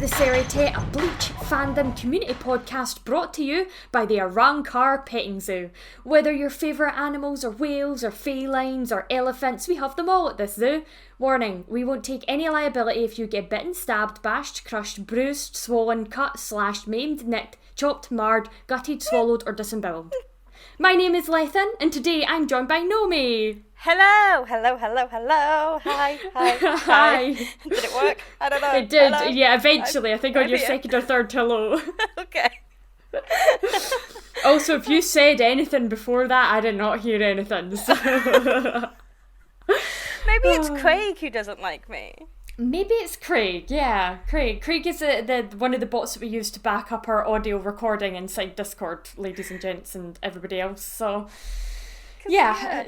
the Serite, a Bleach fandom community podcast brought to you by the Arrancar Petting Zoo. Whether your favourite animals are whales or felines or elephants, we have them all at this zoo. Warning, we won't take any liability if you get bitten, stabbed, bashed, crushed, bruised, swollen, cut, slashed, maimed, nicked, chopped, marred, gutted, swallowed or disemboweled. My name is Lethan, and today I'm joined by Nomi. Hello. Hi. Hi. Did it work? I don't know. It did, Hello? yeah, eventually. I think on your second or third hello. Okay. Also, if you said anything before that, I did not hear anything. So. Maybe it's Craig who doesn't like me. Maybe it's Craig, yeah. Craig is the one of the bots that we use to back up our audio recording inside Discord, ladies and gents and everybody else. So, yeah.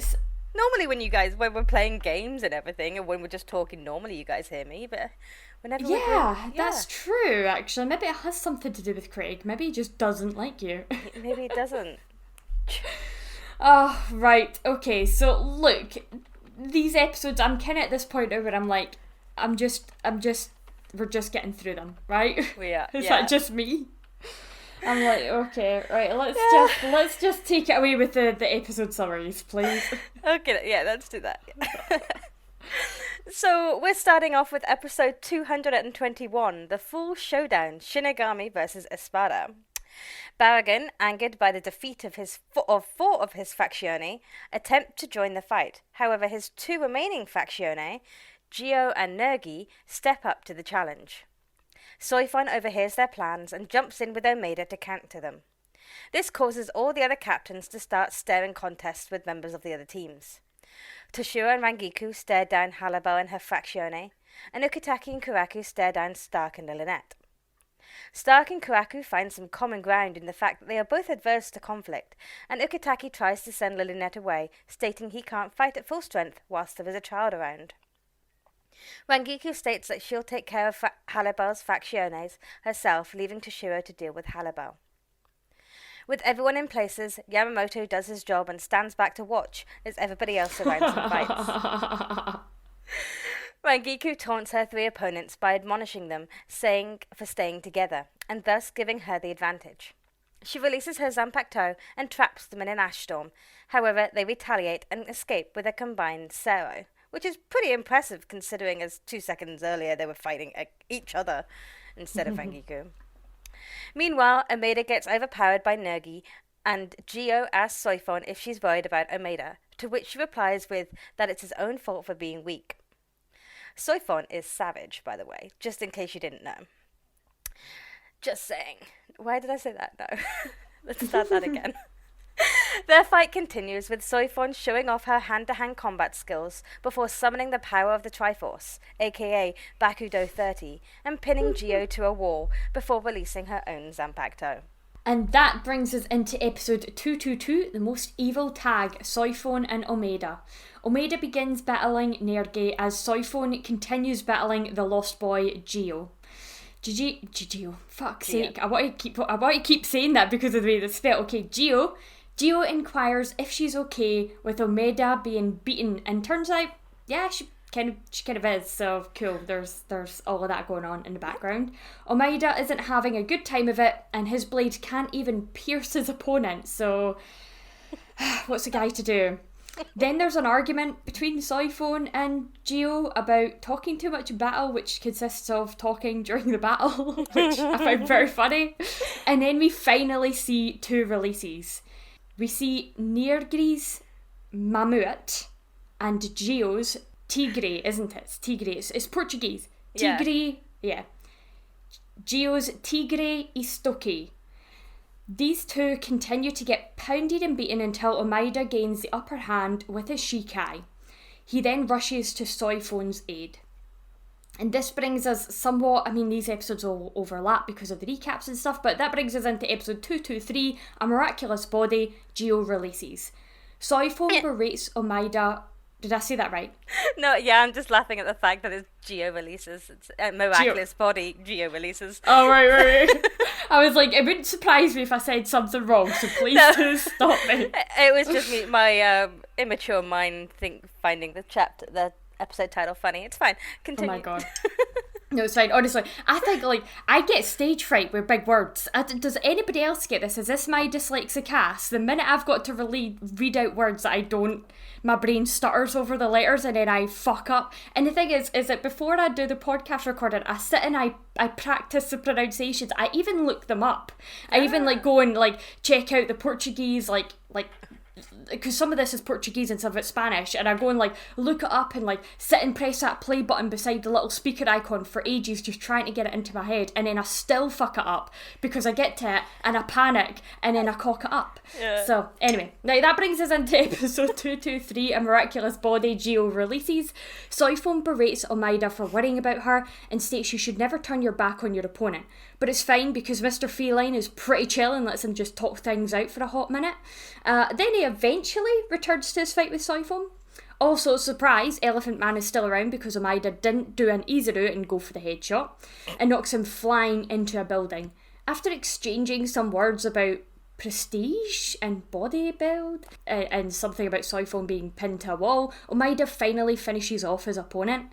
Normally when we're playing games and everything, and when we're just talking normally, you guys hear me, but whenever that's true, actually. Maybe it has something to do with Craig. Maybe he just doesn't like you. Maybe it doesn't. Oh, right. Okay, so look, these episodes, I'm kind of at this point now where I'm like, we're just getting through them, right? We are. Is that just me? I'm like, okay, right, let's just take it away with the episode summaries, please. Okay, yeah, let's do that. So we're starting off with episode 221, The Full Showdown, Shinigami versus Espada. Baragon, angered by the defeat of four of his factioni, attempt to join the fight. However, his two remaining factioni, Gio and Nergi, step up to the challenge. Soifon overhears their plans and jumps in with Omeda to counter them. This causes all the other captains to start staring contests with members of the other teams. Toshiro and Rangiku stare down Halabel and her factione, and Ukitake and Kuraku stare down Stark and Lynette. Stark and Kuraku find some common ground in the fact that they are both adverse to conflict, and Ukitake tries to send Lynette away, stating he can't fight at full strength whilst there is a child around. Rangiku states that she'll take care of Halabel's factiones herself, leaving Toshiro to deal with Halabel. With everyone in places, Yamamoto does his job and stands back to watch as everybody else surrounds and fights. Rangiku taunts her three opponents by admonishing them, for staying together, and thus giving her the advantage. She releases her Zanpakuto and traps them in an ash storm. However, they retaliate and escape with a combined Sero, which is pretty impressive considering as 2 seconds earlier they were fighting each other instead of Rangiku. Meanwhile, Omeda gets overpowered by Nergi, and Gio asks Soifon if she's worried about Omeda, to which she replies with that it's his own fault for being weak. Soifon is savage, by the way, just in case you didn't know. Just saying. Why did I say that? No. Let's start that again. Their fight continues with Soifon showing off her hand-to-hand combat skills before summoning the power of the Triforce, aka Bakudo 30, and pinning Gio to a wall before releasing her own Zanpakuto. And that brings us into episode 222, The Most Evil Tag, Soifon and Omeda. Omeda begins battling Nergi as Soifon continues battling the lost boy Gio. Gio, fuck's sake, I want to keep saying that because of the way that's spelled. Okay, Gio inquires if she's okay with Omeda being beaten, and turns out, yeah, she kind of is. So cool. There's all of that going on in the background. Omeda isn't having a good time of it, and his blade can't even pierce his opponent. So what's the guy to do? Then there's an argument between Soifon and Gio about talking too much in battle, which consists of talking during the battle, which I found very funny. And then we finally see two releases. We see Nergi's Mamute and Gio's Tigre, isn't it? It's Tigre. It's Portuguese. Tigre, yeah. Gio's Tigre Istoki. These two continue to get pounded and beaten until Omeda gains the upper hand with his Shikai. He then rushes to Soifon's aid. And this brings us somewhat, I mean, these episodes will overlap because of the recaps and stuff, but that brings us into episode 223, A Miraculous Body, Gio releases. Soifon berates Omeda. Did I say that right? No, yeah, I'm just laughing at the fact that it's Gio releases. It's Miraculous Body, Gio releases. Oh, right. I was like, it wouldn't surprise me if I said something wrong, so please do stop me. It was just me, my immature mind finding the episode title funny. It's fine. Continue. Oh my god. No, it's fine. Honestly, I think, like, I get stage fright with big words. Does anybody else get this? Is this my dyslexic ass? The minute I've got to read out words that I don't, my brain stutters over the letters and then I fuck up. And the thing is that before I do the podcast recording, I sit and I practice the pronunciations. I even look them up. I even, like, go and, like, check out the Portuguese, like because some of this is Portuguese and some of it's Spanish, and I go and, like, look it up and, like, sit and press that play button beside the little speaker icon for ages just trying to get it into my head, and then I still fuck it up because I get to it and I panic and then I cock it up. Yeah. So anyway, now that brings us into episode 223, A Miraculous Body. Geo releases. Soifon berates Omaida for worrying about her and states you should never turn your back on your opponent, but it's fine because Mr. Feline is pretty chill and lets him just talk things out for a hot minute. Then he eventually returns to his fight with Soifon. Also, surprise, Elephant Man is still around because Omaida didn't do an easy route and go for the headshot, and knocks him flying into a building. After exchanging some words about prestige and body build, and something about Soifon being pinned to a wall, Omaida finally finishes off his opponent.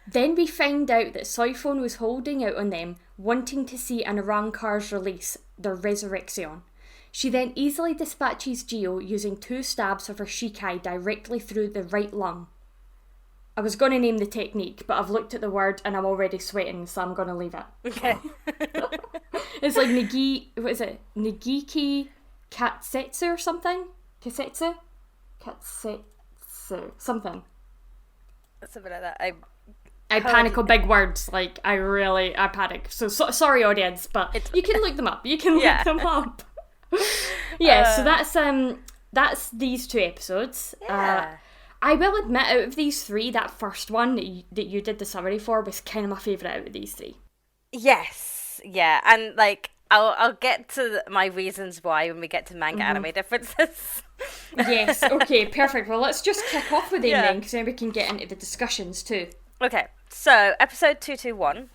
Then we find out that Soifon was holding out on them, wanting to see an Arrancar's release, their resurrection. She then easily dispatches Geo using 2 stabs of her Shikai directly through the right lung. I was going to name the technique, but I've looked at the word and I'm already sweating, so I'm going to leave it. Okay. It's like Nagiki Katsetsu or something? Katsetsu? Something. Something like that. I panic on big words, like, I panic. So sorry, audience, but you can look them up. You can look them up. Yeah, so that's these 2 episodes. Yeah. I will admit, out of these 3, that first one that you did the summary for was kind of my favourite out of these 3. Yes, yeah, and, like, I'll get to my reasons why when we get to manga anime differences. Yes, okay, perfect. Well, let's just kick off with them then, because then we can get into the discussions too. Okay, so episode 221.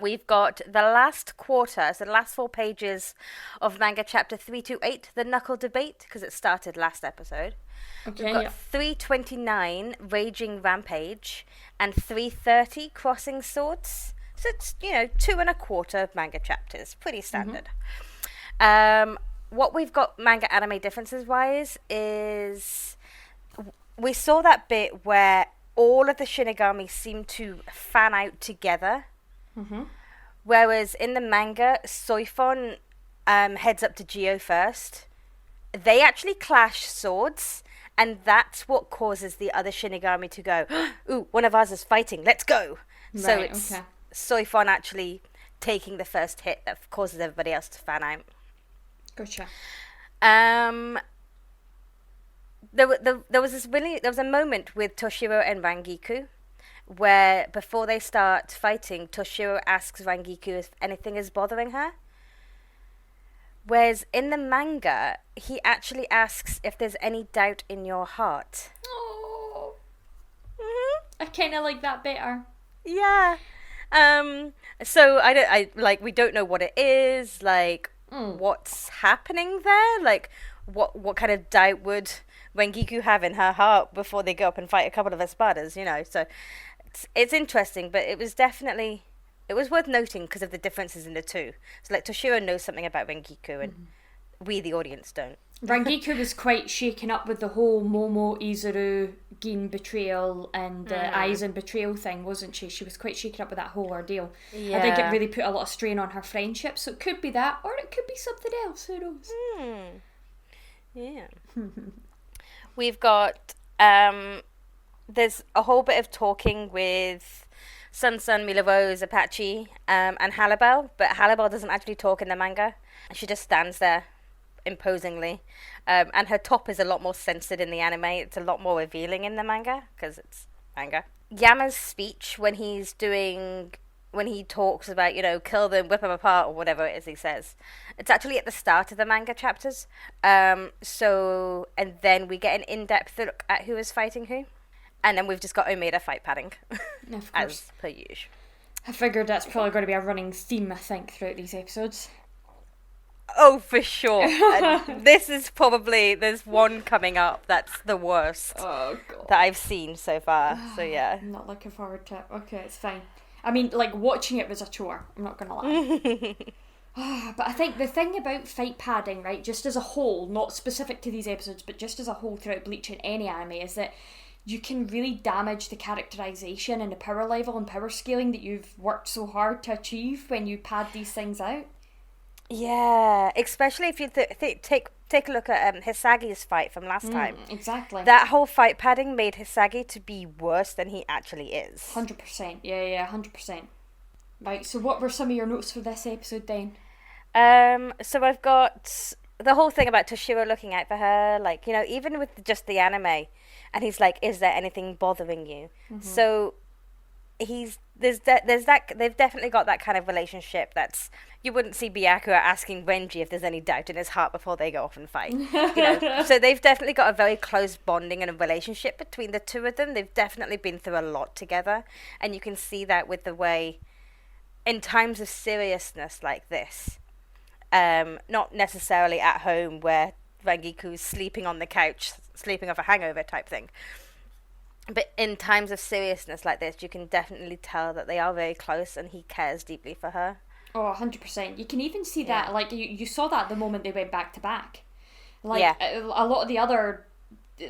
We've got the last quarter, so the last 4 pages of manga chapter 328, the knuckle debate, because it started last episode. Okay, we've got 329, raging rampage, and 330, crossing swords. So it's, 2 1/4 manga chapters, pretty standard. What we've got manga anime differences wise is we saw that bit where all of the Shinigami seem to fan out together. Whereas in the manga, Soifon heads up to Geo first. They actually clash swords, and that's what causes the other Shinigami to go, ooh, one of ours is fighting, let's go. Right, so it's Soifon actually taking the first hit that causes everybody else to fan out. Gotcha. There was a moment with Toshiro and Rangiku where before they start fighting, Toshiro asks Rangiku if anything is bothering her. Whereas in the manga, he actually asks if there's any doubt in your heart. Oh. I kind of like that better. Yeah. So we don't know what it is, like what's happening there, like what kind of doubt would Rangiku have in her heart before they go up and fight a couple of Espadas, so it's interesting, but it was worth noting because of the differences in the 2. So, like, Toshiro knows something about Rangiku, and we, the audience, don't. Rangiku was quite shaken up with the whole Momo, Izuru, Gin betrayal and Aizen betrayal thing, wasn't she? She was quite shaken up with that whole ordeal. Yeah. I think it really put a lot of strain on her friendship, so it could be that, or it could be something else, who knows? Yeah. We've got... there's a whole bit of talking with Sun, Mila Rose, Apache, and Halibel, but Halibel doesn't actually talk in the manga. She just stands there imposingly, and her top is a lot more censored in the anime. It's a lot more revealing in the manga because it's manga. Yama's speech when he talks about, kill them, whip them apart, or whatever it is he says, it's actually at the start of the manga chapters. And then we get an in-depth look at who is fighting who. And then we've just got Omaida fight padding, of course. As per usual. I figured that's probably going to be a running theme, I think, throughout these episodes. Oh, for sure. There's one coming up that's the worst that I've seen so far. So, yeah. I'm not looking forward to it. Okay, it's fine. I mean, like, watching it was a chore, I'm not gonna lie. But I think the thing about fight padding, right, just as a whole, not specific to these episodes, but just as a whole throughout Bleach and any anime, is that you can really damage the characterization and the power level and power scaling that you've worked so hard to achieve when you pad these things out. Yeah, especially if you take a look at Hisagi's fight from last time. Exactly. That whole fight padding made Hisagi to be worse than he actually is. 100%. Yeah, 100%. Right, so what were some of your notes for this episode then? So I've got the whole thing about Toshiro looking out for her, like, you know, even with just the anime, and he's like, "Is there anything bothering you?" So they've definitely got that kind of relationship that's, you wouldn't see Byakuya asking Renji if there's any doubt in his heart before they go off and fight. You know? So they've definitely got a very close bonding and a relationship between the two of them. They've definitely been through a lot together, and you can see that with the way, in times of seriousness like this, not necessarily at home where Rangiku's sleeping on the couch, sleeping off a hangover type thing, but in times of seriousness like this, you can definitely tell that they are very close and he cares deeply for her. Oh, 100%. You can even see that, like, you saw that the moment they went back to back. Like, a lot of the other,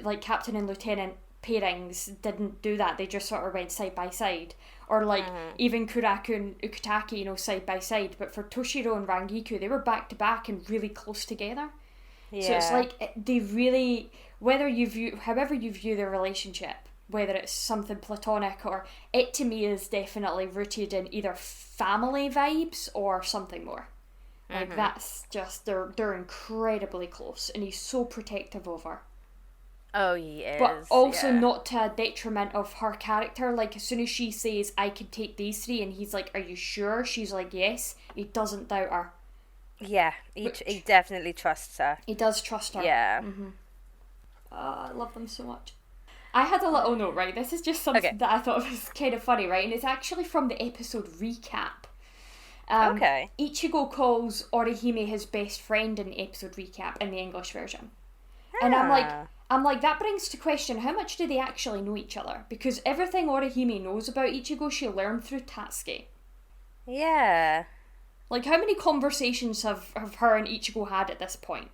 like, captain and lieutenant pairings didn't do that. They just sort of went side by side. Or, like, even Kuraku and Ukitake, you know, side by side. But for Toshiro and Rangiku, they were back to back and really close together. Yeah. So it's like, they really, however you view their relationship, whether it's something platonic or, it to me is definitely rooted in either family vibes or something more. Like, that's just, they're incredibly close, and he's so protective of her. Oh, he is. But also not to a detriment of her character. Like, as soon as she says, "I can take these three," and he's like, "Are you sure?" She's like, "Yes." He doesn't doubt her. Yeah, he definitely trusts her. He does trust her. Yeah. I love them so much. I had a little note, right? This is just something that I thought was kind of funny, right? And it's actually from the episode recap. Ichigo calls Orihime his best friend in the episode recap in the English version. And I'm like, that brings to question, how much do they actually know each other? Because everything Orihime knows about Ichigo, she learned through Tatsuki. Yeah. Like, how many conversations have her and Ichigo had at this point?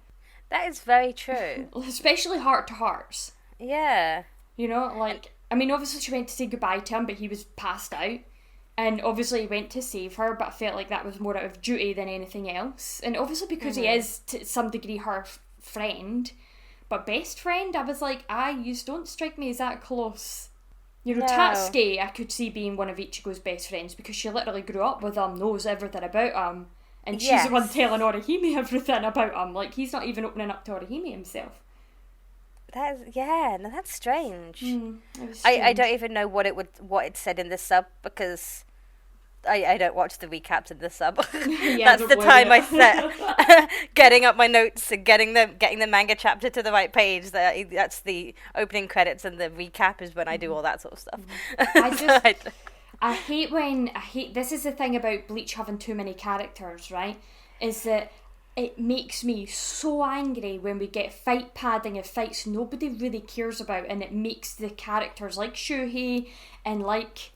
That is very true. Especially heart-to-hearts. Yeah. You know, like, I mean, obviously she went to say goodbye to him, but he was passed out. And obviously he went to save her, but I felt like that was more out of duty than anything else. And obviously because he is, to some degree, her friend, but best friend, I was like, you don't strike me as that close. You know, Tatsuki, I could see being one of Ichigo's best friends, because she literally grew up with him, knows everything about him, and she's the one telling Orihime everything about him. Like, he's not even opening up to Orihime himself. That's strange. Strange. I don't even know what it said in the sub, because I don't watch the recaps in the sub. That's the time I set getting up my notes and getting the manga chapter to the right page. That's the opening credits, and the recap is when I do all that sort of stuff. I hate this is the thing about Bleach having too many characters, right? Is that it makes me so angry when we get fight padding of fights nobody really cares about, and it makes the characters like Shuhei and like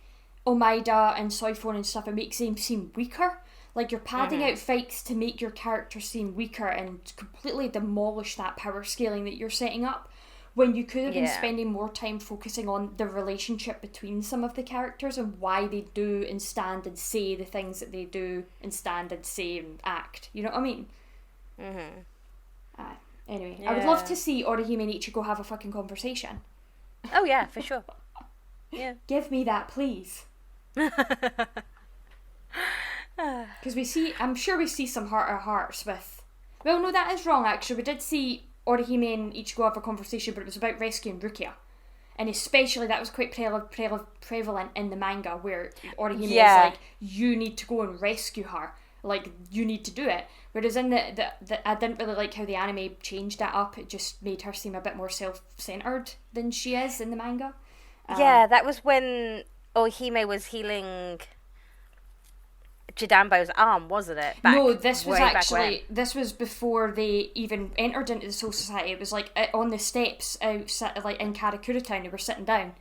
Omaida and Soifon and stuff, it makes them seem weaker. Like, you're padding out fights to make your character seem weaker and completely demolish that power scaling that you're setting up, when you could have been spending more time focusing on the relationship between some of the characters and why they do and stand and say the things that they do and stand and say and act. You know what I mean? Anyway, I would love to see Orihime and Ichigo have a fucking conversation. Oh yeah, for sure. Yeah. Give me that, please. Because I'm sure we see some heart-to-hearts with... Well, no, that is wrong, actually. We did see Orihime and Ichigo have a conversation, but it was about rescuing Rukia. And especially, that was quite prevalent in the manga, where Orihime is like, you need to go and rescue her. Like, you need to do it. Whereas in the I didn't really like how the anime changed that up. It just made her seem a bit more self-centered than she is in the manga. That was when Orihime was healing Jidambo's arm, wasn't it? No, this was before they even entered into the Soul Society. It was like on the steps outside, like in Karakura Town. They were sitting down,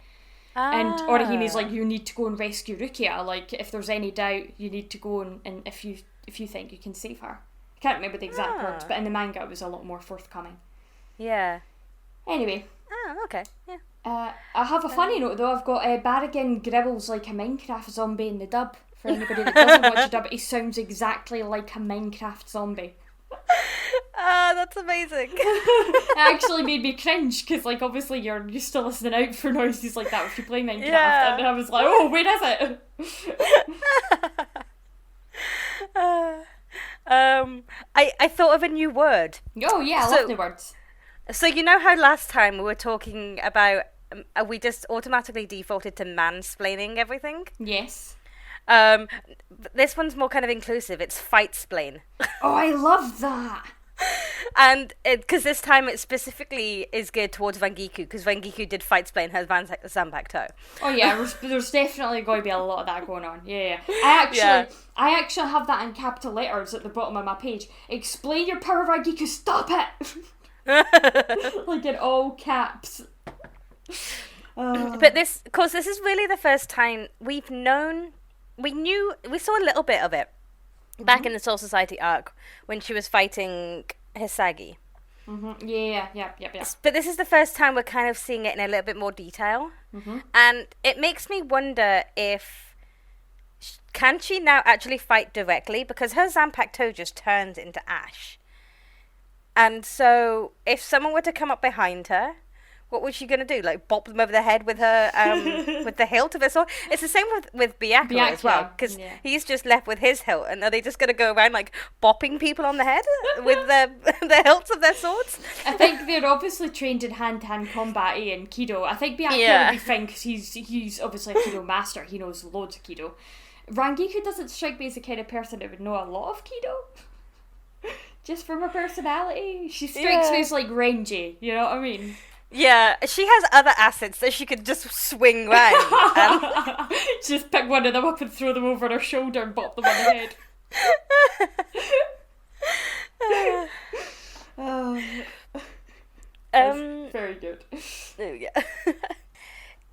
And Orihime's like, you need to go and rescue Rukia. Like, if there's any doubt, you need to go and if you think you can save her. I can't remember the exact words, but in the manga it was a lot more forthcoming. Yeah. Anyway. Oh, okay. Yeah. I have a funny note though. I've got Barrigan growls like a Minecraft zombie in the dub. For anybody that doesn't watch the dub, he sounds exactly like a Minecraft zombie. Ah, that's amazing. It actually made me cringe because, like, obviously you're used to listening out for noises like that if you play Minecraft, and I was like, oh, where is it? I thought of a new word. Oh yeah, I love new words. So you know how last time we were talking about we just automatically defaulted to mansplaining everything? Yes. This one's more kind of inclusive. It's fight-splain. Oh, I love that. And because this time it specifically is geared towards Rangiku, because Rangiku did fight-splain her Zanpakuto. Oh yeah, there's definitely going to be a lot of that going on. Yeah. I actually have that in capital letters at the bottom of my page. Explain your power, Rangiku. Stop it. Like in all caps. But this is really the first time we saw a little bit of it back in the Soul Society arc when she was fighting Hisagi. Mm-hmm. Yeah. But this is the first time we're kind of seeing it in a little bit more detail. Mm-hmm. And it makes me wonder if can she now actually fight directly, because her Zanpakuto just turns into ash. And so if someone were to come up behind her, what was she going to do? Like, bop them over the head with her, with the hilt of her sword? It's the same with Byakuya as well, because he's just left with his hilt, and are they just going to go around, like, bopping people on the head with the hilts of their swords? I think they're obviously trained in hand-to-hand combat, and Kido. I think Byakuya would be fine, because he's obviously a Kido master. He knows loads of Kido. Rangiku doesn't strike me as the kind of person that would know a lot of Kido. Just from her personality. She strikes me as, like, rangy, you know what I mean? Yeah, she has other assets that she could just swing round. Just pick one of them up and throw them over her shoulder and bop them on the head. Very good. Oh, yeah.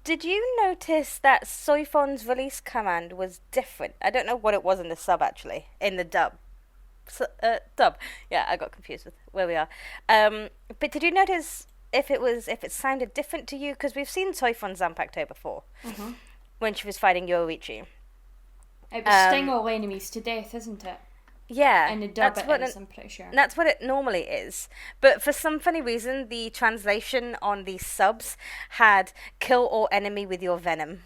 Did you notice that Soifon's release command was different? I don't know what it was in the sub, actually. In the dub. Dub. Yeah, I got confused with where we are. But did you notice if it sounded different to you? Because we've seen Soifon's Zanpakuto before, when she was fighting Yoichi. It was sting all enemies to death, isn't it? Yeah. In the dub it is, I'm pretty sure. That's what it normally is. But for some funny reason, the translation on the subs had kill all enemy with your venom.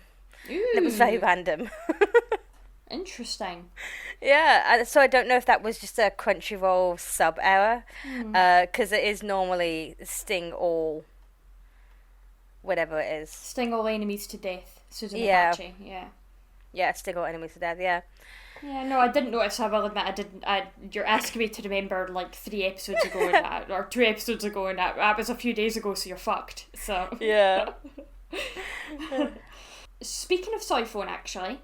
Ooh. And it was very random. Interesting. Yeah, so I don't know if that was just a Crunchyroll sub error, because it is normally sting all, whatever it is. Sting all enemies to death. Suzumabachi, yeah. Yeah, sting all enemies to death, yeah. Yeah, no, I didn't notice. I will admit I didn't. You're asking me to remember like 3 episodes ago and that, or 2 episodes ago, and that was a few days ago, so you're fucked. So yeah. Speaking of Soifon, actually,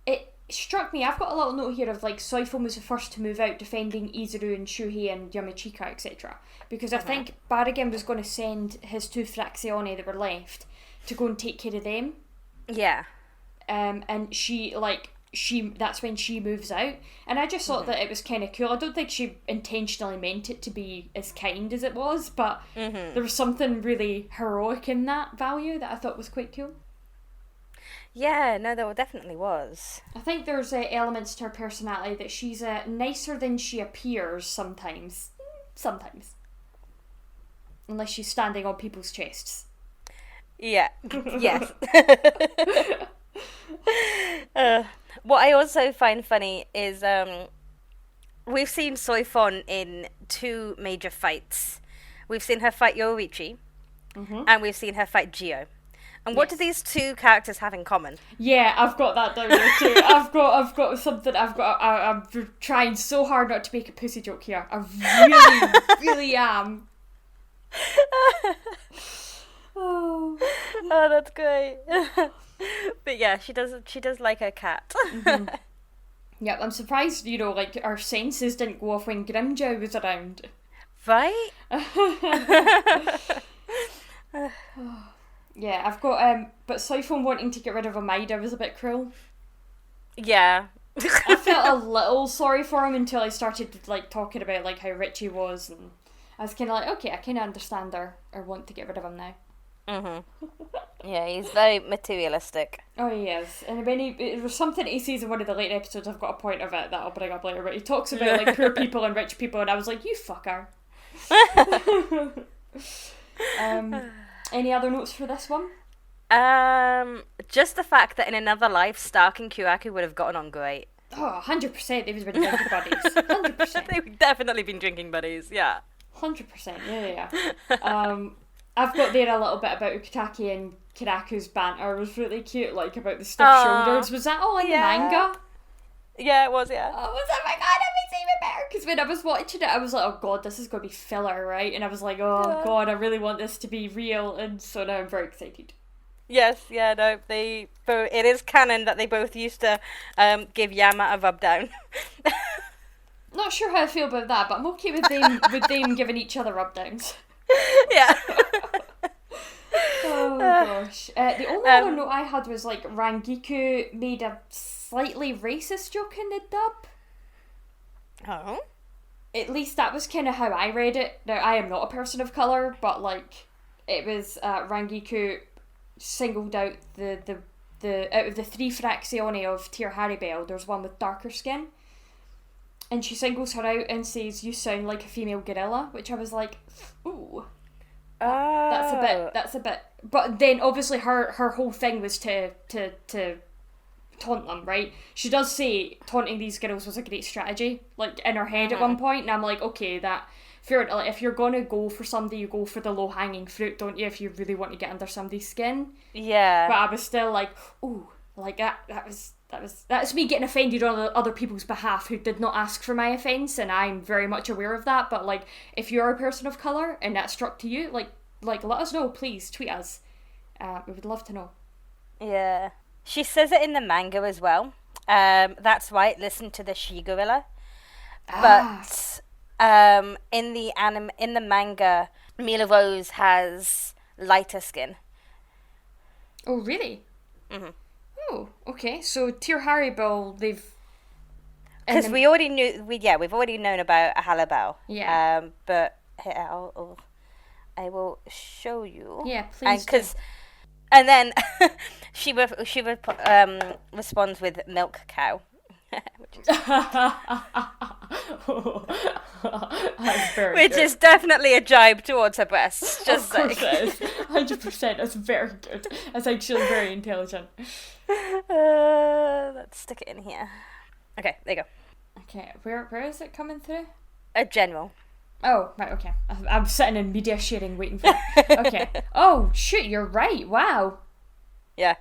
it struck me, I've got a little note here of like Soifon was the first to move out defending Izuru and Shuhei and Yamachika, etc. Because I think Barrigan was going to send his 2 Frazioni that were left to go and take care of them. Yeah. And that's when she moves out. And I just thought that it was kind of cool. I don't think she intentionally meant it to be as kind as it was, but there was something really heroic in that value that I thought was quite cool. Yeah, no, there definitely was. I think there's elements to her personality that she's nicer than she appears sometimes. Sometimes. Unless she's standing on people's chests. Yeah. Yes. What I also find funny is we've seen Soifon in 2 major fights. We've seen her fight Yoichi, and we've seen her fight Gio. And what do these 2 characters have in common? Yeah, I've got that down there too. I've got something. I'm trying so hard not to make a pussy joke here. I really, really am. Oh, that's great. But yeah, she does like her cat. Yeah, I'm surprised, like our senses didn't go off when Grimjow was around. Right? Yeah, I've got but Siphon wanting to get rid of Amida was a bit cruel. Yeah. I felt a little sorry for him until I started like talking about like how rich he was, and I was kind of like, okay, I kind of understand or want to get rid of him now. Yeah, he's very materialistic. Oh, he is. And when it was something he says in one of the later episodes, I've got a point of it that I'll bring up later, but he talks about like poor people and rich people, and I was like, you fucker. Any other notes for this one? Just the fact that in another life, Stark and Kyoraku would have gotten on great. Oh, 100%. They would have been drinking buddies. 100%. They've definitely been drinking buddies, yeah. 100%, yeah. I've got there a little bit about Ukitake and Kiraku's banter. It was really cute, like about the stiff shoulders. Was that all in the manga? Yeah, it was, yeah. Oh, was that my god, it makes it even better. Because when I was watching it, I was like, oh god, this is going to be filler, right? And I was like, oh god, I really want this to be real. And so now I'm very excited. Yes, yeah, no, it is canon that they both used to give Yama a rub down. Not sure how I feel about that, but I'm okay with them giving each other rub downs. Yeah. Oh gosh. The only other note I had was like Rangiku made a slightly racist joke in the dub. Oh. At least that was kind of how I read it. Now I am not a person of colour, but like it was Rangiku singled out the out of the 3 Frazioni of Tear Haribel, there's one with darker skin. And she singles her out and says, "You sound like a female gorilla," which I was like, ooh. Oh. That's a bit. But then obviously her whole thing was to taunt them, right? She does say taunting these girls was a great strategy, like in her head at one point, and I'm like, okay, that fair. Like, if you're gonna go for somebody, you go for the low hanging fruit, don't you? If you really want to get under somebody's skin. Yeah. But I was still like, ooh, like that's me getting offended on other people's behalf who did not ask for my offence, and I'm very much aware of that. But like, if you're a person of colour and that struck to you, like let us know, please tweet us. We would love to know. Yeah, she says it in the manga as well. That's right. Listen to the she gorilla. But in the manga, Mila Rose has lighter skin. Oh really? Mhm. Oh, okay. So Tear Haribel, they've because we've already known about a Halabel. Yeah. But here, I will show you. Yeah, please. And then she responds with milk cow. Which is definitely a jibe towards her breasts. Just of course it is. 100%. That's very good. That's actually very intelligent. Let's stick it in here. Okay, there you go. Okay, where is it coming through? A general. Oh, right, okay. I'm sitting in media sharing waiting for it. Okay. Oh, shit, you're right. Wow. Yeah.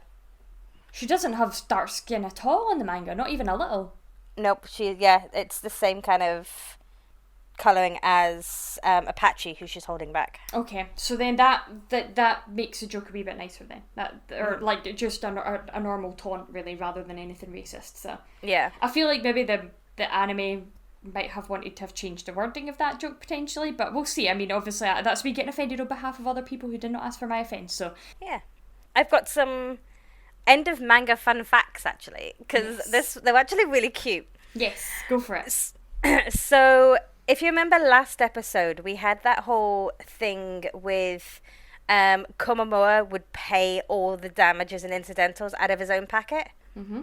She doesn't have dark skin at all in the manga, not even a little. Nope, it's the same kind of colouring as Apache, who she's holding back. Okay, so then that makes the joke a wee bit nicer then. Or like just a normal taunt, really, rather than anything racist. So yeah. I feel like maybe the anime might have wanted to have changed the wording of that joke potentially, but we'll see. I mean, obviously that's me getting offended on behalf of other people who did not ask for my offence, so... Yeah. I've got some end of manga fun facts, actually, because they're actually really cute. Yes, go for it. So, if you remember last episode, we had that whole thing with Komamura would pay all the damages and incidentals out of his own packet. Mm-hmm.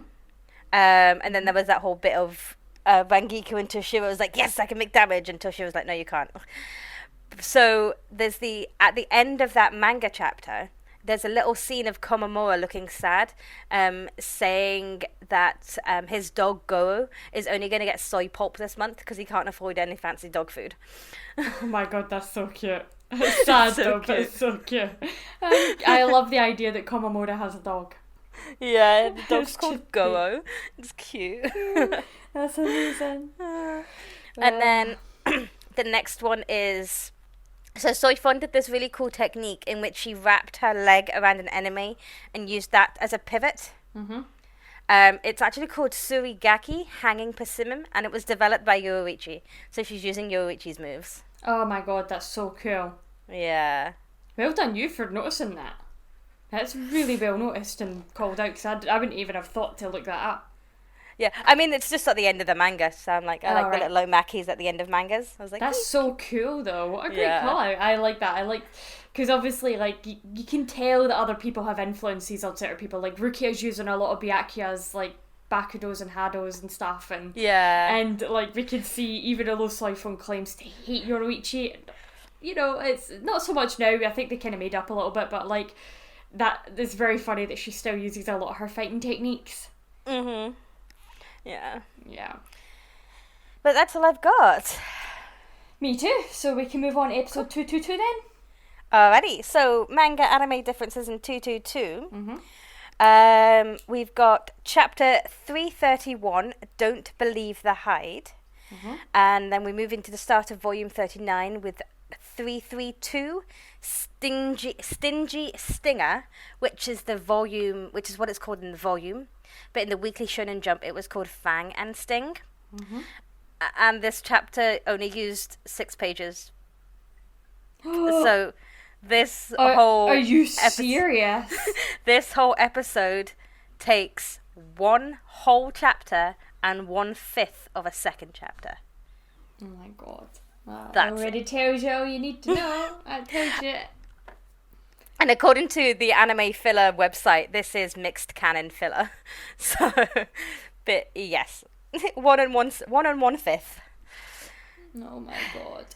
And then there was that whole bit of Rangiku and Toshiro was like, yes, I can make damage, and Toshiro was like, no, you can't. So there's at the end of that manga chapter, there's a little scene of Komamura looking sad, saying that his dog Goro is only going to get soy pulp this month because he can't afford any fancy dog food. Oh my god, that's so cute. It's sad so though, but it's so cute. I love the idea that Komamura has a dog. Yeah, the dog's called Goro. It's cute. That's amazing. And then the next one is... So Soifon did this really cool technique in which she wrapped her leg around an enemy and used that as a pivot. Mm-hmm. It's actually called Surigaki, Hanging Persimmon, and it was developed by Yoruichi. So she's using Yoruichi's moves. Oh my god, that's so cool. Yeah. Well done you for noticing that. That's really well noticed and called out, because I wouldn't even have thought to look that up. Yeah, I mean, it's just at the end of the manga, so I'm like, I like right. the little omakis at the end of mangas. I was like, that's so cool, though. What a great call out. I like that. I like, because obviously, like, you can tell that other people have influences on certain people. Like, Rukia's using a lot of Byakuya's, like, Bakudos and Hados and stuff, and like, we can see, even although Soifon claims to hate Yoruichi, you know, it's not so much now. I think they kind of made up a little bit, but, like, that is very funny that she still uses a lot of her fighting techniques. Yeah. But that's all I've got. Me too. So we can move on to episode 222 then. Alrighty. So manga anime differences in 222. We've got chapter 331, Don't Believe the Hide. And then we move into the start of volume 39 with 332, Stingy Stinger, which is what it's called in the volume. But in the Weekly Shonen Jump, it was called Fang and Sting. And this chapter only used 6 pages. So this whole... Are you serious? This whole episode takes one whole chapter and 1/5 of a second chapter. Oh my god. That already tells you all you need to know. I told you. And according to the Anime Filler website, this is mixed canon filler. So, but yes, 1 and 1/5. Oh my god.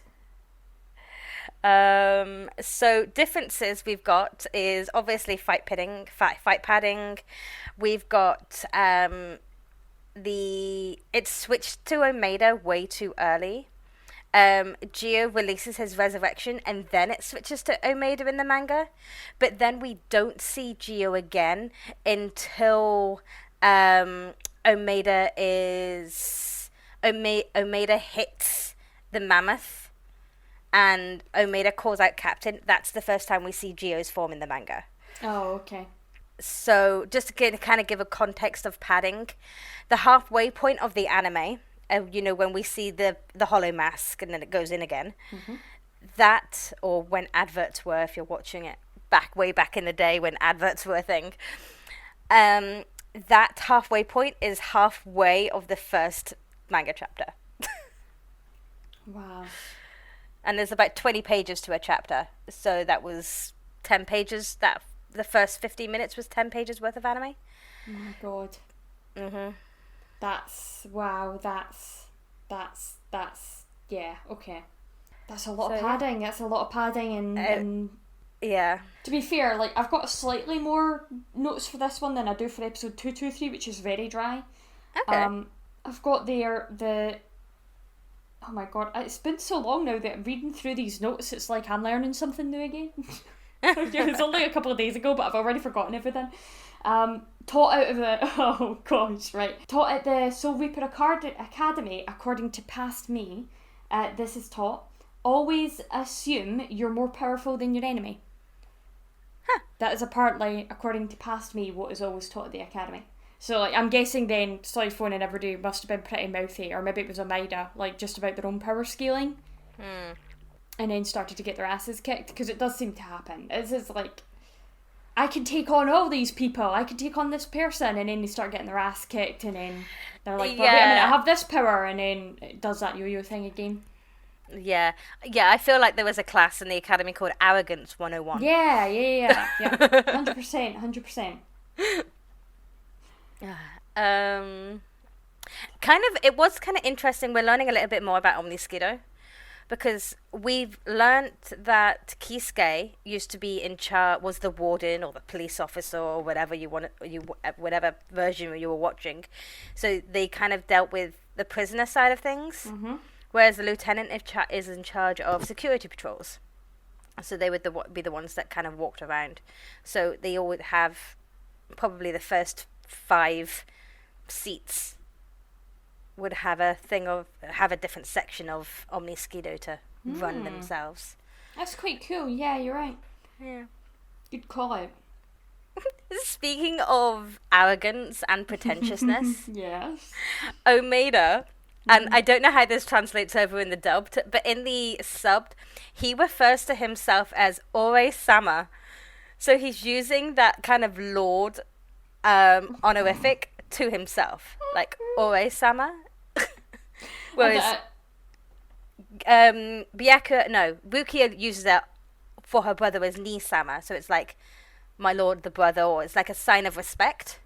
So differences we've got is obviously fight padding. We've got it's switched to Omeda way too early. Gio releases his resurrection and then it switches to Omeda in the manga, but then we don't see Gio again until Omeda hits the mammoth and Omeda calls out Captain. That's the first time we see Gio's form in the manga. Oh, okay. So just to kind of give a context of padding, the halfway point of the anime, you know, when we see the hollow mask and then it goes in again, that, or when adverts were, if you're watching it way back in the day when adverts were a thing, that halfway point is halfway of the first manga chapter. Wow. And there's about 20 pages to a chapter, so that was 10 pages, that the first 15 minutes was 10 pages worth of anime. Oh my god. That's yeah, okay. That's a lot of padding. That's a lot of padding and yeah. To be fair, like, I've got slightly more notes for this one than I do for episode 223, which is very dry. Okay. I've got there oh my god, it's been so long now that reading through these notes, it's like I'm learning something new again. It was only a couple of days ago, but I've already forgotten everything. Taught out of the... Oh, gosh, right. Taught at the Soul Reaper Academy, according to past me, this is taught. Always assume you're more powerful than your enemy. That is apparently, according to past me, what is always taught at the academy. So, like, I'm guessing then Soifon and Everyday must have been pretty mouthy, or maybe it was Omeda, like, just about their own power scaling. And then started to get their asses kicked, because it does seem to happen. It's just like, I can take on all these people, I can take on this person, and then they start getting their ass kicked, and then they're like, well, wait a minute, I have this power, and then it does that yo-yo thing again. Yeah, I feel like there was a class in the academy called Arrogance 101. Yeah, 100%. It was kind of interesting. We're learning a little bit more about Omniscido, because we've learnt that Kisuke used to be in charge, was the warden or the police officer or whatever whatever version you were watching. So they kind of dealt with the prisoner side of things, whereas the lieutenant is in charge of security patrols. So they would be the ones that kind of walked around. So they all would have probably the first 5 seats would have a different section of Omniscido to run themselves. That's quite cool. Yeah, you're right. Yeah. Good call out. Speaking of arrogance and pretentiousness, yes. Omeda, and I don't know how this translates over in the dubbed, but in the subbed, he refers to himself as Ore-sama. So he's using that kind of lord honorific to himself, like Ore-sama. Whereas Rukia uses that for her brother as Ni-sama, so it's like my lord the brother, or it's like a sign of respect.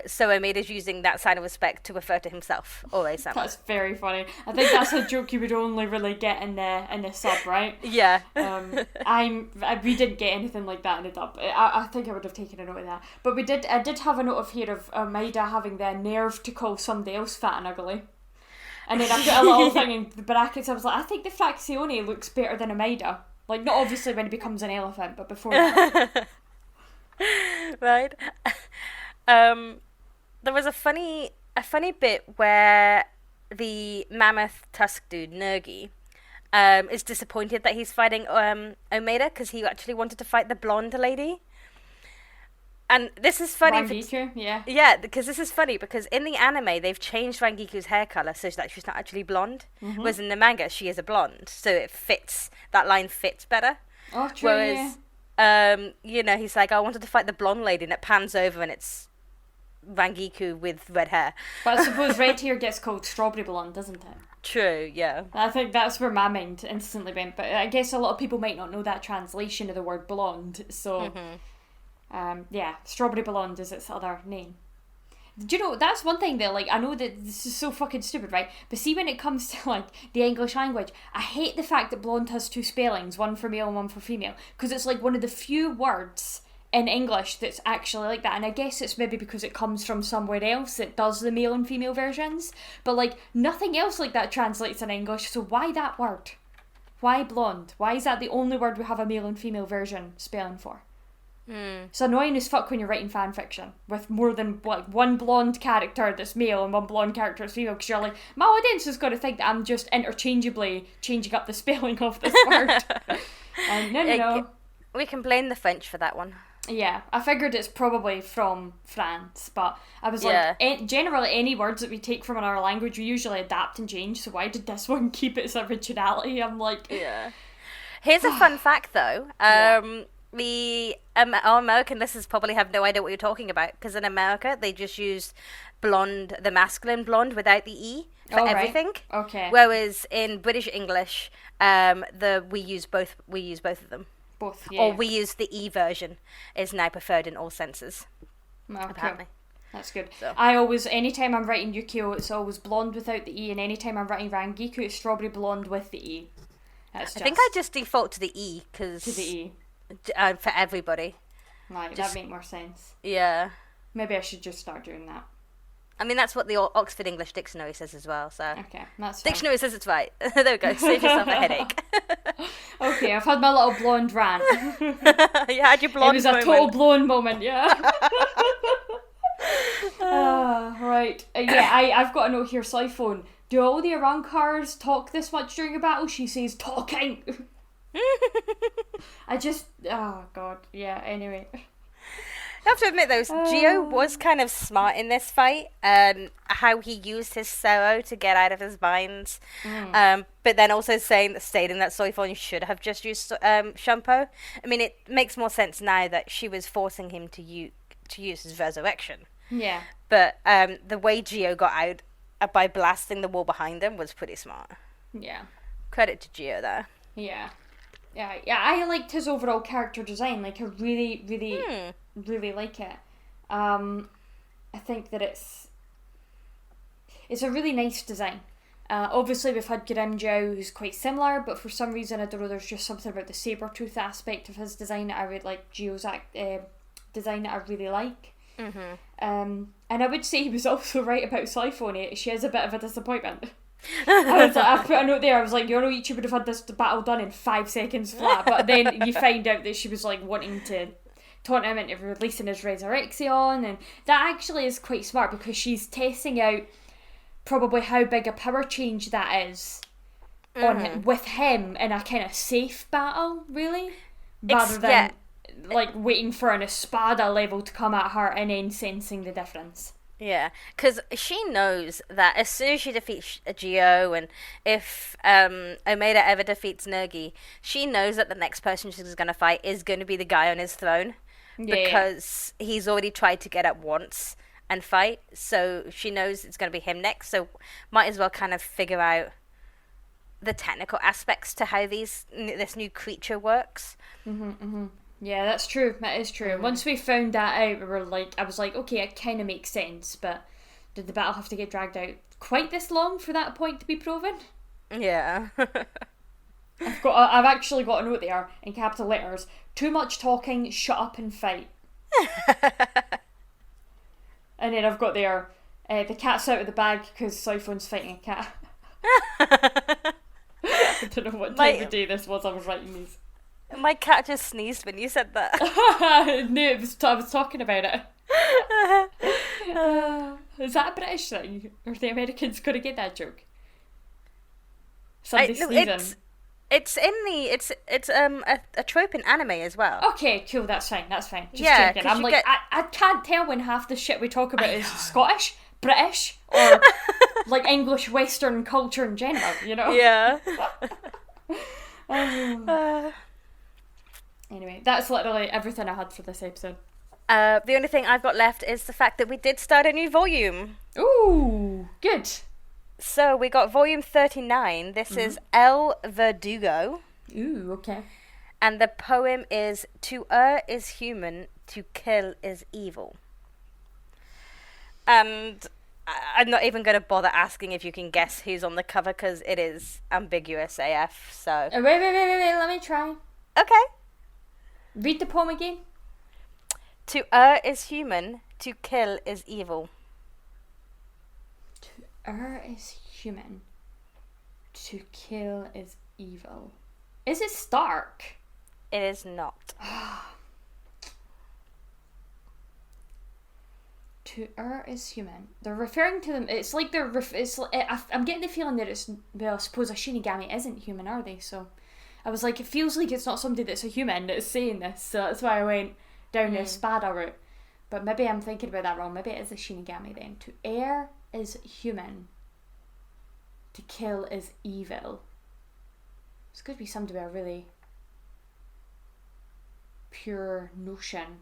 So Omeda's using that sign of respect to refer to himself, Ore-sama. That's very funny. I think that's a joke you would only really get in the sub, right? Yeah. We didn't get anything like that in the dub. I think I would have taken a note of that. But I did have a note of here of Maida having the nerve to call somebody else fat and ugly. And then I put a little thing in the brackets. I was like, I think the Fraccione looks better than a Maida. Like, not obviously when he becomes an elephant, but before that. Right. There was a funny bit where the mammoth tusk dude, Nergi, is disappointed that he's fighting Omeda because he actually wanted to fight the blonde lady. And this is funny. Rangiku, yeah. Yeah, because this is funny because in the anime they've changed Rangiku's hair color so that she's not actually blonde, whereas in the manga she is a blonde, so it fits. That line fits better. Oh, true. Whereas, he's like, I wanted to fight the blonde lady, and it pans over and it's Rangiku with red hair. But I suppose red hair gets called strawberry blonde, doesn't it? True, yeah. I think that's where my mind instantly went. But I guess a lot of people might not know that translation of the word blonde, so. Strawberry blonde is its other name. Do you know, that's one thing that, like, I know that this is so fucking stupid, right? But see, when it comes to, like, the English language, I hate the fact that blonde has two spellings, one for male and one for female, because it's, like, one of the few words in English that's actually like that. And I guess it's maybe because it comes from somewhere else that does the male and female versions, but, like, nothing else like that translates in English, so why that word? Why blonde? Why is that the only word we have a male and female version spelling for? It's annoying as fuck when you're writing fan fiction with more than like one blonde character that's male and one blonde character that's female, because you're like, my audience is going to think that I'm just interchangeably changing up the spelling of this word. And no. We can blame the French for that one. Yeah, I figured it's probably from France, but I was like, generally any words that we take from another language we usually adapt and change, so why did this one keep its originality? I'm like... Yeah. Here's a fun fact though. Our American listeners probably have no idea what you're talking about, because in America they just use blonde, the masculine blonde without the E for everything. Okay. Whereas in British English, we use both of them. Both, yeah. Or we use the E version is now preferred in all senses. Okay. Apparently. That's good. So. I always, anytime I'm writing Yukio, it's always blonde without the E, and anytime I'm writing Rangiku, it's strawberry blonde with the E. I think I just default to the E, because... To the E. For everybody. Right, that makes more sense. Yeah. Maybe I should just start doing that. I mean, that's what the Oxford English Dictionary says as well, so... Okay, that's fine. Dictionary says it's right. There we go, save yourself a headache. Okay, I've had my little blonde rant. You had your blonde moment. It was a total blonde moment, yeah. Right. I've got a note here, Siphon. Do all the Arrancars talk this much during a battle? She says, talking! Oh god, yeah, anyway. I have to admit though, Gio was kind of smart in this fight, how he used his Sero to get out of his binds, but then also stating that Soifon should have just used Shampoo. I mean, it makes more sense now that she was forcing him to use his resurrection. Yeah. But the way Gio got out by blasting the wall behind him was pretty smart. Yeah. Credit to Gio there. Yeah. Yeah, I liked his overall character design. Like, I really, really, really like it. I think that it's a really nice design. Obviously, we've had Grimjow, who's quite similar, but for some reason, I don't know, there's just something about the saber-tooth aspect of his design that I would like, Gio's design that I really like. And I would say he was also right about Siphon. She is a bit of a disappointment. I put a note there, I was like, Yoroichi would have had this battle done in 5 seconds flat, but then you find out that she was like wanting to taunt him into releasing his resurrection, and that actually is quite smart because she's testing out probably how big a power change that is on him, with him in a kind of safe battle, really, rather than like waiting for an Espada level to come at her and then sensing the difference. Yeah, because she knows that as soon as she defeats Gio, and if Omeda ever defeats Nergi, she knows that the next person she's going to fight is going to be the guy on his throne, because he's already tried to get up once and fight, so she knows it's going to be him next, so might as well kind of figure out the technical aspects to how this new creature works. Yeah, that's true. That is true. Once we found that out, I was like, okay, it kind of makes sense, but did the battle have to get dragged out quite this long for that point to be proven? Yeah. I've actually got a note there in capital letters: too much talking, shut up and fight. And then I've got there, the cat's out of the bag because Soiphone's fighting a cat. I don't know what time of day this was. I was writing these. My cat just sneezed when you said that. No, I was talking about it. Is that a British thing? Or are the Americans going to get that joke? Somebody sneezing. It's a trope in anime as well. Okay, cool, that's fine. Just checking. I'm like, I can't tell when half the shit we talk about is Scottish, British, or like English Western culture in general, you know? Yeah. Anyway, that's literally everything I had for this episode. The only thing I've got left is the fact that we did start a new volume. Ooh, good. So we got volume 39. This is El Verdugo. Ooh, okay. And the poem is, "To err is human, to kill is evil." And I'm not even going to bother asking if you can guess who's on the cover, because it is ambiguous AF, so... Wait, let me try. Okay. Read the poem again. To err is human, to kill is evil. To err is human, to kill is evil. Is it Stark? It is not. To err is human. They're referring to them. It's like they're. I'm getting the feeling that it's. Well, I suppose a Shinigami isn't human, are they? So, I was like, it feels like it's not somebody that's a human that is saying this. So that's why I went down the Espada route. But maybe I'm thinking about that wrong. Maybe it is a Shinigami then. To err is human. To kill is evil. It's going to be somebody with a really pure notion.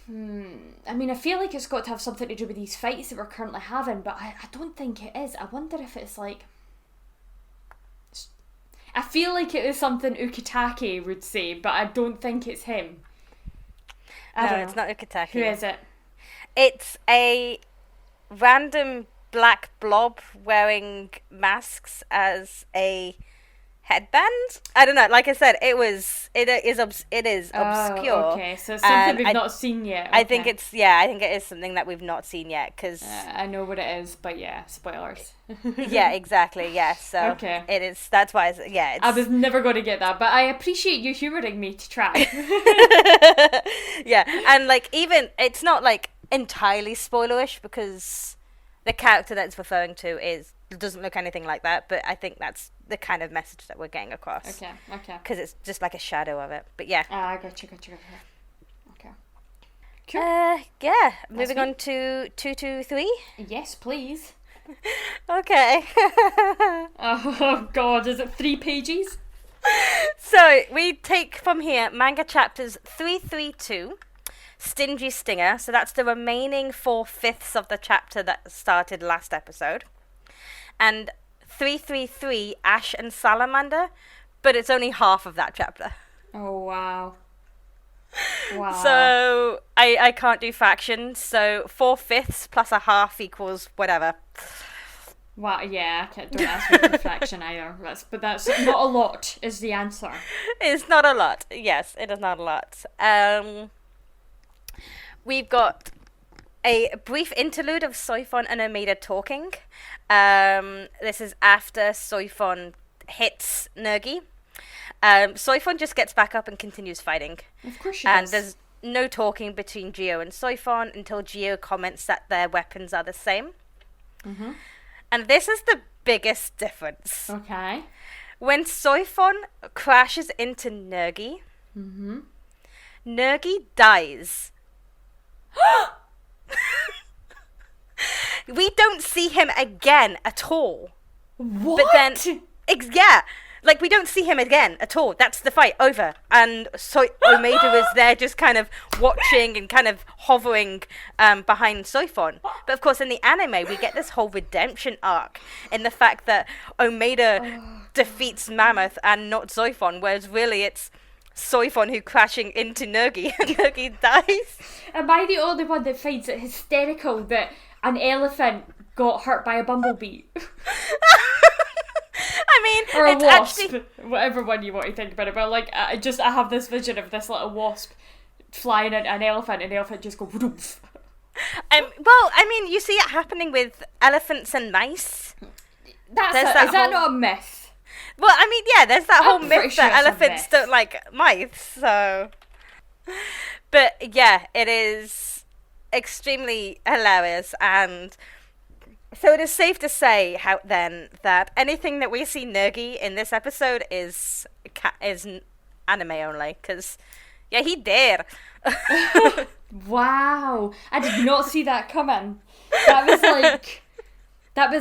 I mean, I feel like it's got to have something to do with these fights that we're currently having, but I don't think it is. I wonder if it's like... I feel like it is something Ukitake would say, but I don't think it's him. No, it's not Ukitake. Who is it? It's a random black blob wearing masks as a headband. I don't know. Like I said, it is obscure. Okay, so it's something we've not seen yet. Okay. I think it is something that we've not seen yet, because I know what it is, but yeah, spoilers. Yeah, exactly. Yeah, so okay. It is. That's why. I was never going to get that, but I appreciate you humouring me to try. Yeah, and like even it's not like entirely spoilerish, because the character that's referring to doesn't look anything like that, but I think that's the kind of message that we're getting across. Okay. Because it's just like a shadow of it. But yeah. Gotcha. Okay. Cool. Yeah. Moving on to 223. Yes, please. Okay. Oh God, is it 3 pages? So we take from here manga chapters 332, Stingy Stinger. So that's the remaining 4/5 of the chapter that started last episode. And 333, Ash and Salamander, but it's only half of that chapter. Oh, wow. So I can't do fractions, so 4/5 plus a half equals whatever. Wow, yeah, don't ask me for fraction either. But that's not a lot, is the answer. It's not a lot. Yes, it is not a lot. We've got a brief interlude of Soifon and Omeda talking. This is after Soifon hits Nergi. Soifon just gets back up and continues fighting. Of course she does. And there's no talking between Gio and Soifon until Gio comments that their weapons are the same. Mm-hmm. And this is the biggest difference. Okay. When Soifon crashes into Nergi, mm-hmm. Nergi dies. We don't see him again at all. What? But then, yeah, like we don't see him again at all. That's the fight over, and so Omeda was there, just kind of watching and kind of hovering behind Soifon. But of course, in the anime, we get this whole redemption arc in the fact that Omeda defeats Mammoth and not Soifon, whereas really it's Soifon who crashing into Nergi, and Nergi dies. Am I the only one that finds it hysterical that an elephant got hurt by a bumblebee? I mean, or a it's wasp, actually... whatever one you want to think about it. But like, I have this vision of this little wasp flying at an elephant, and the elephant just go woof. Well, I mean, you see it happening with elephants and mice. Is that not a myth? Well, I mean, yeah, there's that whole myth sure that elephants don't like mice, so... But, yeah, it is extremely hilarious, and... So it is safe to say that anything that we see Nergi in this episode is anime only, because, yeah, he did. Wow, I did not see that coming. That was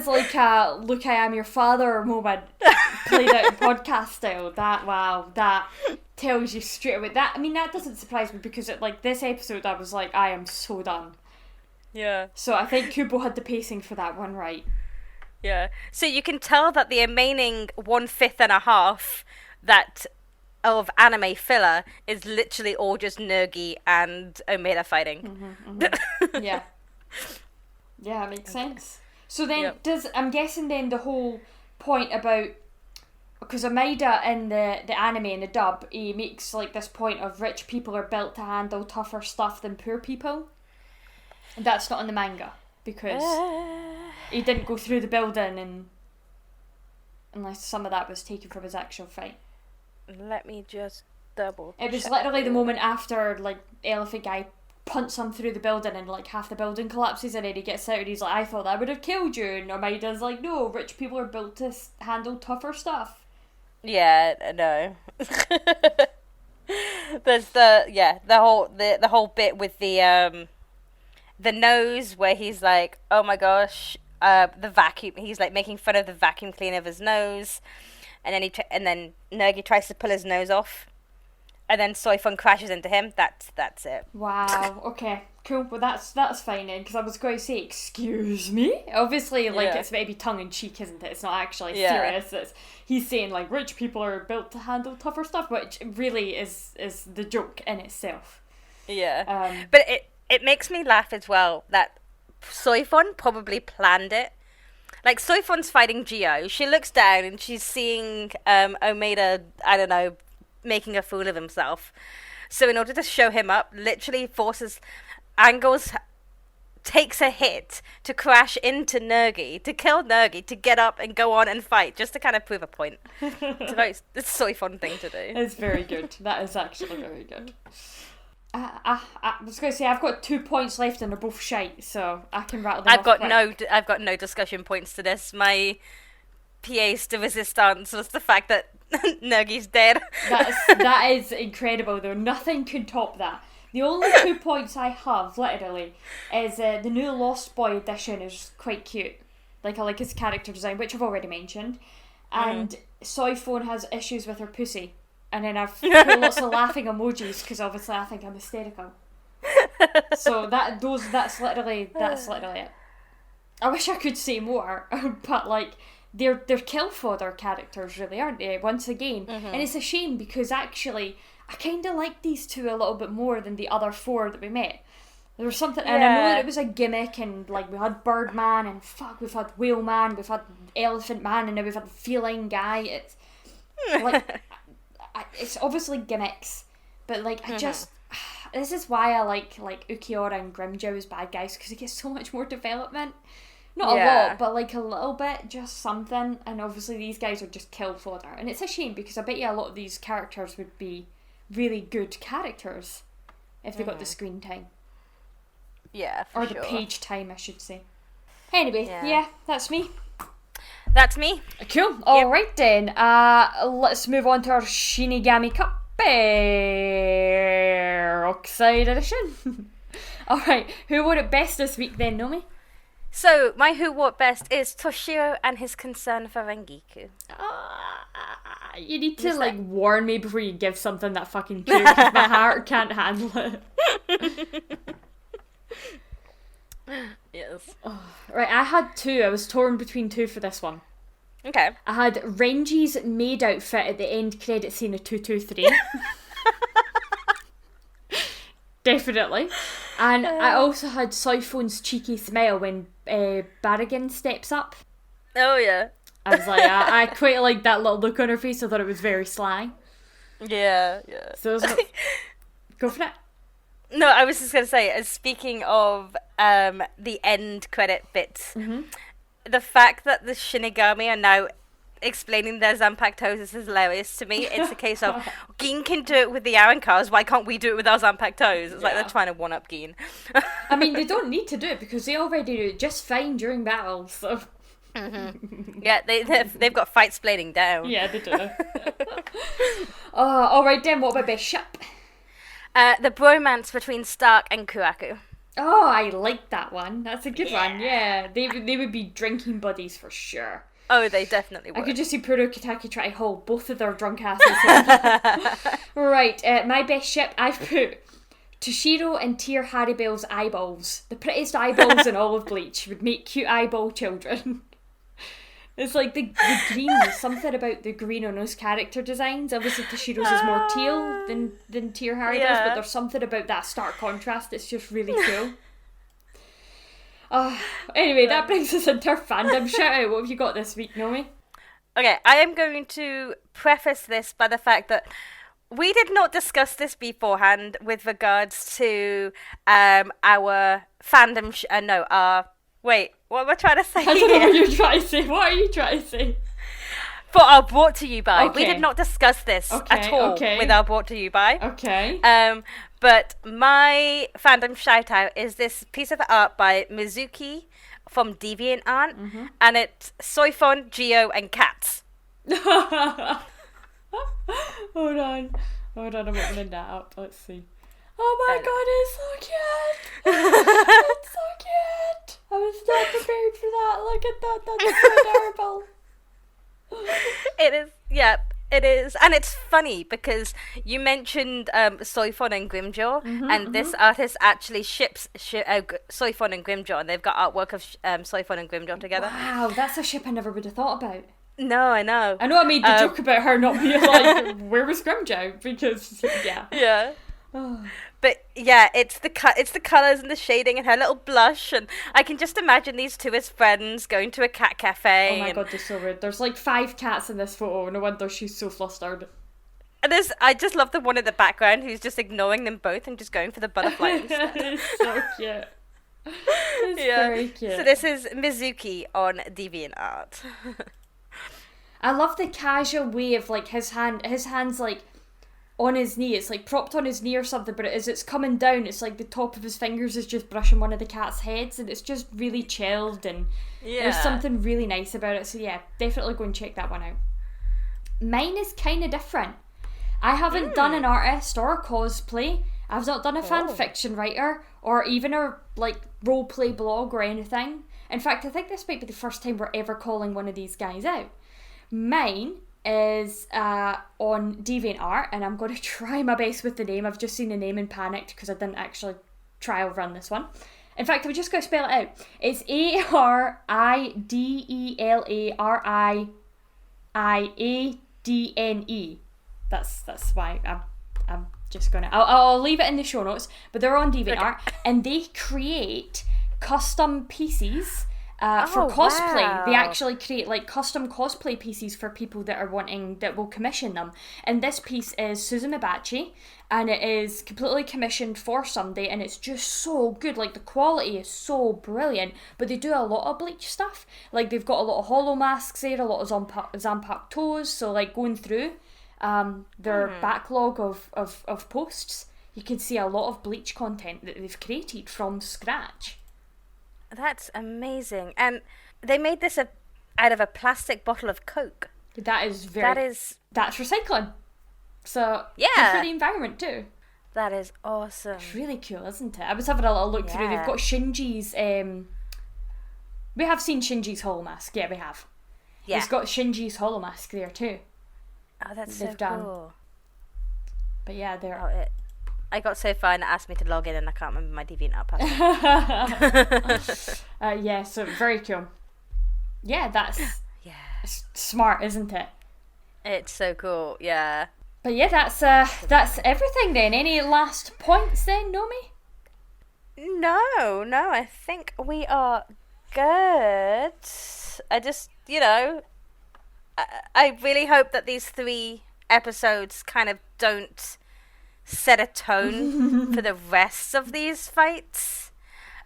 like a "Look, I am your father" moment played out in podcast style. That tells you straight away. That, I mean, that doesn't surprise me because this episode I was like, I am so done. Yeah. So I think Kubo had the pacing for that one right. Yeah. So you can tell that the remaining 1/5 and a half of anime filler is literally all just Nergi and Omeda fighting. Yeah. Yeah, it makes sense. So then I'm guessing then the whole point about, because Omeda in the anime, in the dub, he makes like this point of rich people are built to handle tougher stuff than poor people. And that's not in the manga, because he didn't go through the building, and unless some of that was taken from his actual fight. Let me just double check. It was literally the moment after, like, elephant guy punts him through the building and, like, half the building collapses, and then he gets out and he's like, I thought that would have killed you. And Omeda's like, no, rich people are built to handle tougher stuff. Yeah, no. There's the whole bit with the nose where he's like, oh my gosh, the vacuum. He's like making fun of the vacuum cleaner of his nose, and then Nergi tries to pull his nose off, and then Soifon crashes into him. That's it. Wow. Okay. Cool. Well, that's fine then, because I was going to say, excuse me. Obviously, it's maybe tongue in cheek, isn't it? It's not actually serious. He's saying like rich people are built to handle tougher stuff, which really is the joke in itself. Yeah. But it makes me laugh as well that Soifon probably planned it. Like, Soifon's fighting Gio. She looks down and she's seeing Omeda, I don't know, making a fool of himself. So in order to show him up, literally takes a hit to crash into Nergi, to kill Nergi, to get up and go on and fight, just to kind of prove a point. It's a Soifon thing to do. It's very good. That is actually very good. I was going to say, I've got 2 points left and they're both shite, so I can rattle them off quick. I've got no discussion points to this. My pièce de resistance was the fact that Nergi's dead. That is incredible, though. Nothing can top that. The only 2 points I have, literally, is the new Lost Boy edition is quite cute. Like, I like his character design, which I've already mentioned. And Soifon has issues with her pussy. And then I've put lots of laughing emojis, because obviously I think I'm hysterical. So that's literally it. I wish I could say more, but like they're kill fodder characters, really, aren't they? Once again, and it's a shame because actually I kind of like these two a little bit more than the other 4 that we met. There was something, and I know that it was a gimmick, and like we had Birdman, and we've had Whale Man, we've had Elephant Man, and now we've had Feline Guy. It's like. It's obviously gimmicks, but like I just this is why I like Ukiura and Grimjow as bad guys, because it gets so much more development. Not a lot, but like a little bit, just something. And obviously these guys are just kill fodder, and it's a shame because I bet you a lot of these characters would be really good characters if they got the screen time. Yeah, or the page time, I should say. Anyway, yeah, that's me. That's me. Cool. Alright then. Let's move on to our Shinigami Cup Peroxide edition. Alright, who wore it best this week then, Nomi? So, my who wore it best is Toshiro and his concern for Rangiku. You need to, like, warn me before you give something that fucking cute, because my heart can't handle it. Yes. Right, I had two. I was torn between two for this one. Okay. I had Renji's maid outfit at the end credit scene of 223. Definitely. And I also had Soifon's cheeky smile when Barragan steps up. Oh, yeah. I was like, I quite like that little look on her face. I thought it was very sly. Yeah. So go for it. No, I was just going to say, speaking of the end credit bits, the fact that the Shinigami are now explaining their Zanpakuto toes is hilarious to me. It's a case of, Gin can do it with the Arrancars, why can't we do it with our Zanpakuto toes? It's like they're trying to one-up Gin. I mean, they don't need to do it because they already do it just fine during battles, so... Yeah, they've got fight-splaining down. Yeah, they do. Alright then, what about best ship? The bromance between Stark and Kuraku. Oh, I like that one. That's a good one, yeah. They would be drinking buddies for sure. Oh, they definitely would. I could just see Puro Kitaki try to hold both of their drunk asses. Right, my best ship, I've put Toshiro and Tear Haribel's eyeballs. The prettiest eyeballs in all of Bleach would make cute eyeball children. It's like the green, there's something about the green on those character designs. Obviously Toshiro's is more teal than Tear Haribel's, but there's something about that stark contrast that's just really cool. Anyway, that brings us into our fandom shout out. What have you got this week, Nomi? Okay, I am going to preface this by the fact that we did not discuss this beforehand with regards to our fandom wait, what am I trying to say? I don't know what you're trying to say. What are you trying to say? For our brought to you by. Okay. We did not discuss this at all with our brought to you by. Okay. But my fandom shout out is this piece of art by Mizuki from DeviantArt, and it's Soifon, Geo, and cats. Hold on, I'm opening that up. Let's see. Oh my god, it's so cute! It's so cute! I was not prepared for that. Look at that, that's so adorable. It is, yeah. It is, and it's funny because you mentioned Soifon and Grimjaw, and this artist actually ships Soifon and Grimjaw, and they've got artwork of Soifon and Grimjaw together. Wow, that's a ship I never would have thought about. No, I know. I know I made the joke about her not being like, where was Grimjaw? Because, yeah. Yeah. But yeah, it's the colours and the shading and her little blush, and I can just imagine these two as friends going to a cat cafe. Oh my god, they're so weird. There's like 5 cats in this photo. No wonder she's so flustered. And I just love the one in the background who's just ignoring them both and just going for the butterfly instead. It's so cute. It's very cute. So this is Mizuki on DeviantArt. I love the casual way of like his hand's like on his knee. It's like propped on his knee or something, but as it's coming down, it's like the top of his fingers is just brushing one of the cat's heads, and it's just really chilled, and there's something really nice about it. So yeah, definitely go and check that one out. Mine is kind of different. I haven't done an artist or a cosplay. I've not done a fanfiction writer or even a like roleplay blog or anything. In fact, I think this might be the first time we're ever calling one of these guys out. Mine is on DeviantArt, and I'm going to try my best with the name. I've just seen the name and panicked because I didn't actually trial run this one. In fact, I'm just going to spell it out. It's ARIDELARIIADNE. That's why I'm just going to... I'll leave it in the show notes, but they're on DeviantArt, and they create custom pieces... for cosplay. Wow. They actually create like custom cosplay pieces for people that will commission them. And this piece is Suzumibachi, and it is completely commissioned for somebody, and it's just so good. Like the quality is so brilliant, but they do a lot of Bleach stuff. Like they've got a lot of holo masks there, a lot of Zanpakuto toes. So like going through their backlog of posts, you can see a lot of Bleach content that they've created from scratch. That's amazing. And they made this out of a plastic bottle of Coke. That's recycling. So yeah, good for the environment too. That is awesome. It's really cool, isn't it? I was having a little look through. They've got Shinji's... we have seen Shinji's hollow mask. Yeah, we have. Yeah. He's got Shinji's hollow mask there too. Oh, that's so cool. But yeah, they're... I got so far and it asked me to log in and I can't remember my DeviantArt password. Yeah, so very cool. Yeah, that's smart, isn't it? It's so cool, yeah. But yeah, that's everything then. Any last points then, Nomi? No, I think we are good. I just, I really hope that these 3 episodes kind of don't set a tone for the rest of these fights.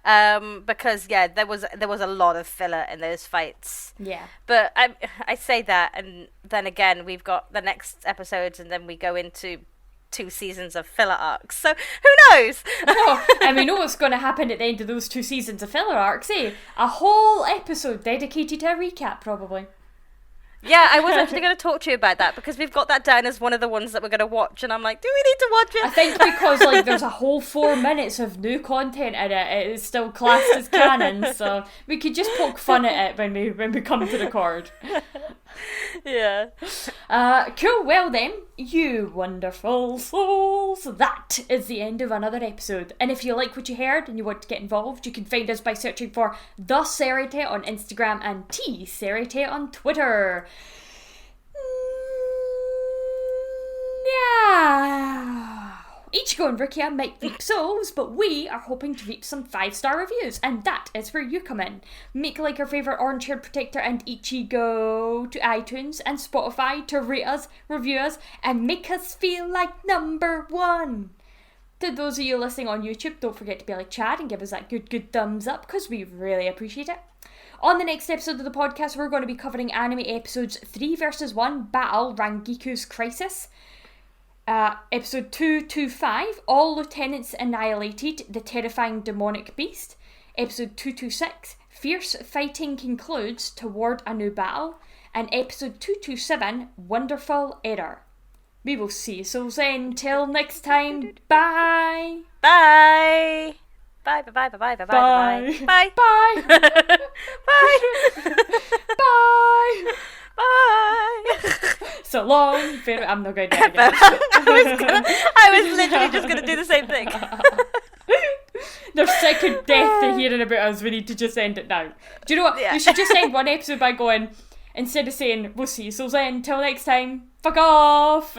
Because there was a lot of filler in those fights. Yeah. But I say that, and then again we've got the next episodes, and then we go into 2 seasons of filler arcs. So who knows? And we know what's going to happen at the end of those 2 seasons of filler arcs, eh? A whole episode dedicated to a recap, probably. Yeah, I was actually going to talk to you about that because we've got that down as one of the ones that we're going to watch, and I'm like, do we need to watch it? I think because there's a whole 4 minutes of new content in it, it is still classed as canon, so we could just poke fun at it when we come to record. Yeah. Cool. Well then, you wonderful souls, that is the end of another episode. And if you like what you heard and you want to get involved, you can find us by searching for The Serite on Instagram and T Serite on Twitter. Yeah. Ichigo and Rukia might reap souls, but we are hoping to reap some 5-star reviews, and that is where you come in. Make like our favourite Orange Haired Protector and Ichigo to iTunes and Spotify to rate us, review us, and make us feel like number 1. To those of you listening on YouTube, don't forget to be like Chad and give us that good thumbs up, because we really appreciate it. On the next episode of the podcast, we're going to be covering anime episodes 3 versus 1, Battle Rangiku's Crisis. Episode 225, All Lieutenants Annihilated, The Terrifying Demonic Beast. Episode 226, Fierce Fighting Concludes Toward a New Battle. And episode 227, Wonderful Error. We will see you so then. Till next time, bye! Bye! Bye, bye, bye, bye, bye, bye, bye, bye, bye, bye, bye. Bye. So long. I'm not going to do it again. I was literally just going to do the same thing. They're sick of death to hearing about us. We need to just end it now. Do you know what? We should just end one episode by going, instead of saying, we'll see you so then, till next time, fuck off.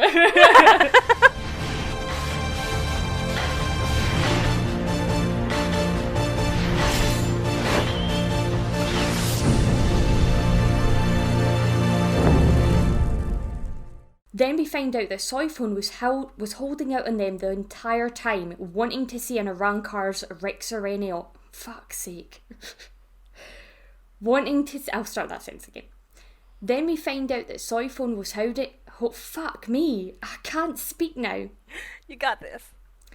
Then we find out that Soifun was holding out on them the entire time, wanting to see an Arrancar's Rexarenio. Fuck's sake. I'll start that sentence again. Then we find out that Soifun was fuck me. I can't speak now. You got this.